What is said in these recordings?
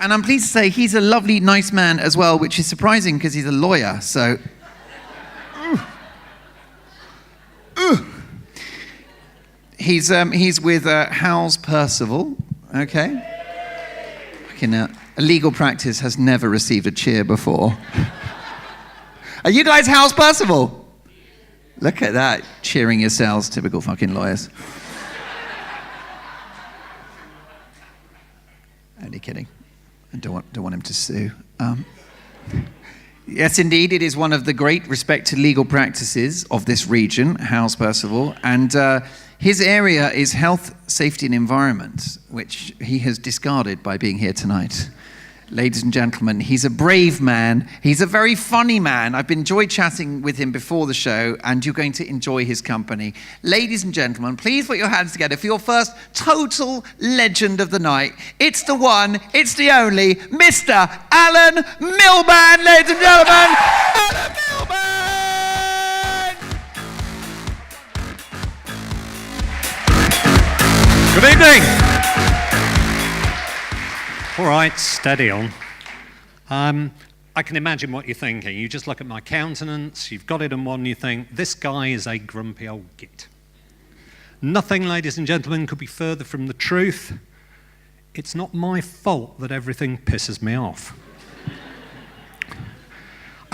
And I'm pleased to say he's a lovely, nice man as well, which is surprising because he's a lawyer, so... He's with Howes Percival, okay? A legal practice has never received a cheer before. Are you guys Howes Percival? Look at that, cheering yourselves, typical fucking lawyers. Only kidding. I don't want him to sue. Yes, indeed, it is one of the great respected legal practices of this region, Howes Percival, and his area is health, safety, and environment, which he has discarded by being here tonight. Ladies and gentlemen, he's a brave man. He's a very funny man. I've enjoyed chatting with him before the show, and you're going to enjoy his company. Ladies and gentlemen, please put your hands together for your first total legend of the night. It's the one, it's the only, Mr. Alan Millband, ladies and gentlemen. Alan Millband! Good evening. All right, steady on. I can imagine what you're thinking. You just look at my countenance, you've got it in one, you think, this guy is a grumpy old git. Nothing, ladies and gentlemen, could be further from the truth. It's not my fault that everything pisses me off.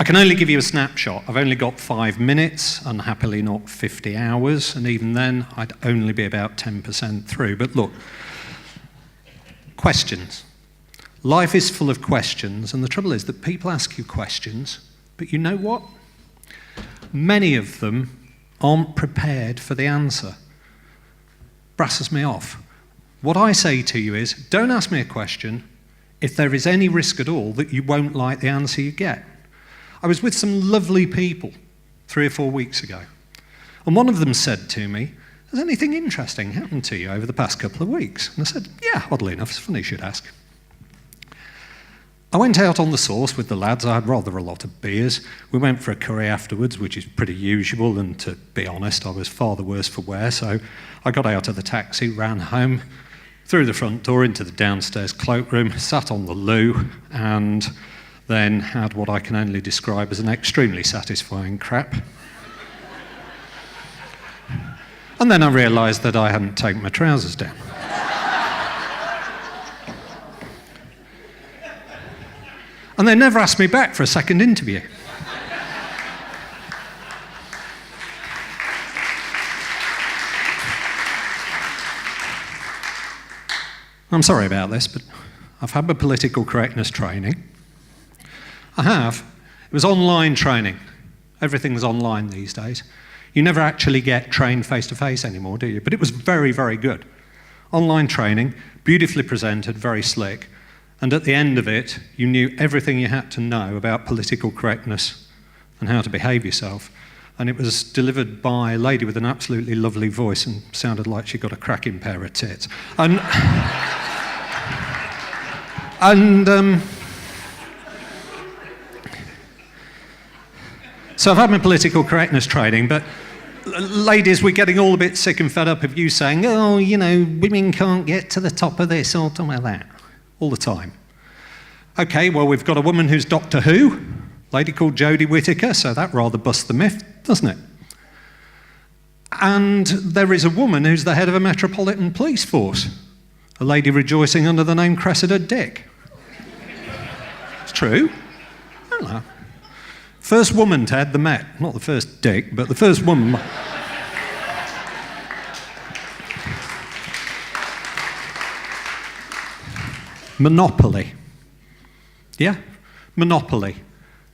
I can only give you a snapshot. I've only got 5 minutes, unhappily not 50 hours, and even then I'd only be about 10% through. But look, questions. Life is full of questions, and the trouble is that people ask you questions, but you know what? Many of them aren't prepared for the answer. Brasses me off. What I say to you is, don't ask me a question if there is any risk at all that you won't like the answer you get. I was with some lovely people 3 or 4 weeks ago, and one of them said to me, has anything interesting happened to you over the past couple of weeks? And I said, yeah, oddly enough, it's funny you should ask. I went out on the sauce with the lads. I had rather a lot of beers. We went for a curry afterwards, which is pretty usual, and to be honest, I was far the worse for wear, so I got out of the taxi, ran home, through the front door into the downstairs cloakroom, sat on the loo, and then had what I can only describe as an extremely satisfying crap. And then I realised that I hadn't taken my trousers down. And they never asked me back for a second interview. I'm sorry about this, but I've had my political correctness training. I have. It was online training. Everything's online these days. You never actually get trained face-to-face anymore, do you? But it was very, very good. Online training, beautifully presented, very slick. And at the end of it, you knew everything you had to know about political correctness and how to behave yourself. And it was delivered by a lady with an absolutely lovely voice and sounded like she got a cracking pair of tits. So I've had my political correctness training, but ladies, we're getting all a bit sick and fed up of you saying, oh, you know, women can't get to the top of this or something like that. All the time. Okay, well, we've got a woman who's Doctor Who, a lady called Jodie Whittaker, so that rather busts the myth, doesn't it? And there is a woman who's the head of a metropolitan police force, a lady rejoicing under the name Cressida Dick. It's true. I don't know. First woman to head the Met, not the first Dick, but the first woman. Monopoly. Yeah, Monopoly.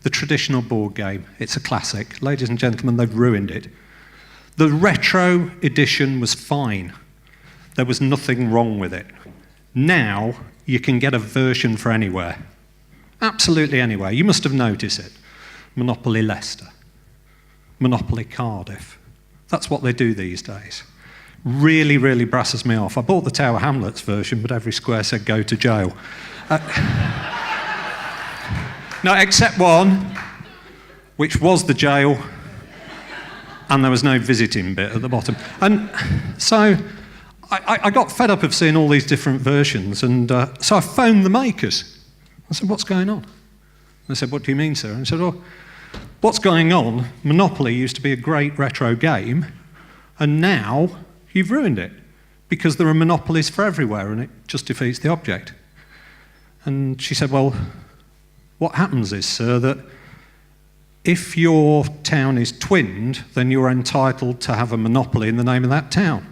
The traditional board game. It's a classic. Ladies and gentlemen, they've ruined it. The retro edition was fine. There was nothing wrong with it. Now, you can get a version for anywhere. Absolutely anywhere. You must have noticed it. Monopoly Leicester. Monopoly Cardiff. That's what they do these days. Really, really brasses me off. I bought the Tower Hamlets version, but every square said go to jail. No, except one, which was the jail, and there was no visiting bit at the bottom. And so I got fed up of seeing all these different versions, and so I phoned the makers. I said, what's going on? They said, what do you mean, sir? And I said, well, what's going on? Monopoly used to be a great retro game, and now you've ruined it because there are monopolies for everywhere and it just defeats the object. And she said, well, what happens is, sir, that if your town is twinned, then you're entitled to have a monopoly in the name of that town.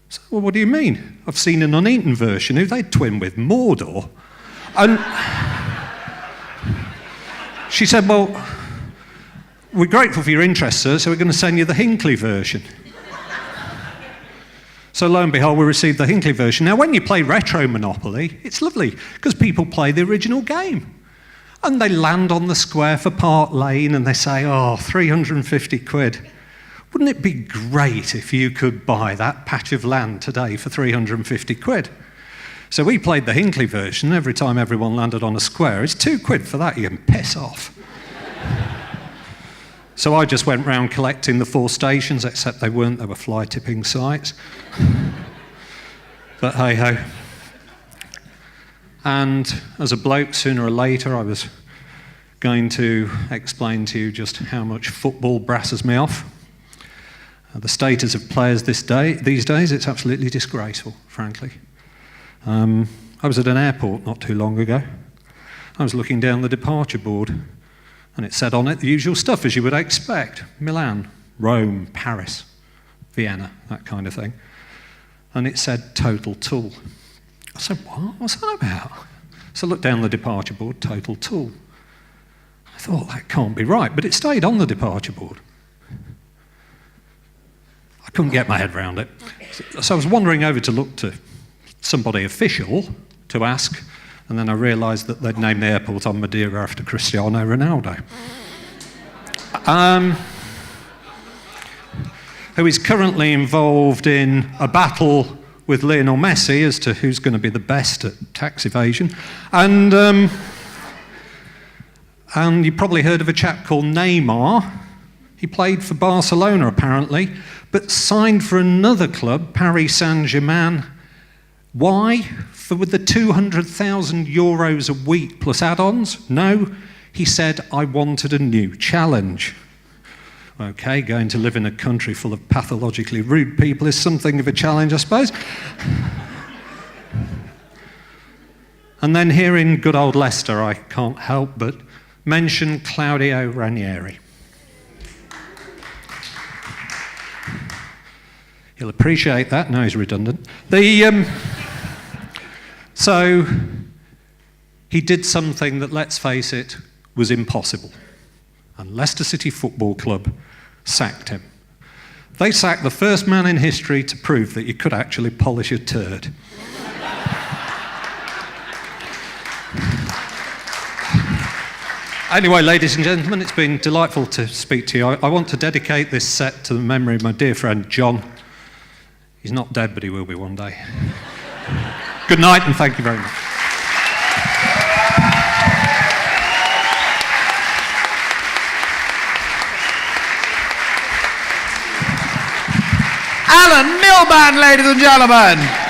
So, well, what do you mean? I've seen an Uneaten version who they'd twin with Mordor. And she said, well, we're grateful for your interest, sir, so we're going to send you the Hinckley version. So lo and behold, we received the Hinckley version. Now, when you play retro Monopoly, it's lovely, because people play the original game. And they land on the square for Park Lane and they say, oh, 350 quid. Wouldn't it be great if you could buy that patch of land today for 350 quid? So we played the Hinckley version. Every time everyone landed on a square, it's 2 quid for that. You can piss off. So I just went round collecting the 4 stations, except they weren't. They were fly tipping sites. But hey-ho. And as a bloke, sooner or later, I was going to explain to you just how much football brasses me off. The status of players these days, it's absolutely disgraceful, frankly. I was at an airport not too long ago. I was looking down the departure board, and it said on it the usual stuff, as you would expect. Milan, Rome, Paris, Vienna, that kind of thing. And it said total tool. I said, what? What's that about? So I looked down the departure board, total tool. I thought, that can't be right, but it stayed on the departure board. I couldn't get my head around it. So I was wandering over to look to somebody official to ask, and then I realised that they'd named the airport on Madeira after Cristiano Ronaldo. Who is currently involved in a battle with Lionel Messi as to who's going to be the best at tax evasion. And you probably heard of a chap called Neymar. He played for Barcelona, apparently, but signed for another club, Paris Saint-Germain. Why? For with the 200,000 euros a week plus add-ons? No, he said, I wanted a new challenge. Okay, going to live in a country full of pathologically rude people is something of a challenge, I suppose. And then here in good old Leicester, I can't help but mention Claudio Ranieri. He'll appreciate that. No, he's redundant. So he did something that, let's face it, was impossible. And Leicester City Football Club sacked him. They sacked the first man in history to prove that you could actually polish a turd. Anyway, ladies and gentlemen, it's been delightful to speak to you. I want to dedicate this set to the memory of my dear friend John. He's not dead, but he will be one day. Good night, and thank you very much. Alan Millband, ladies and gentlemen.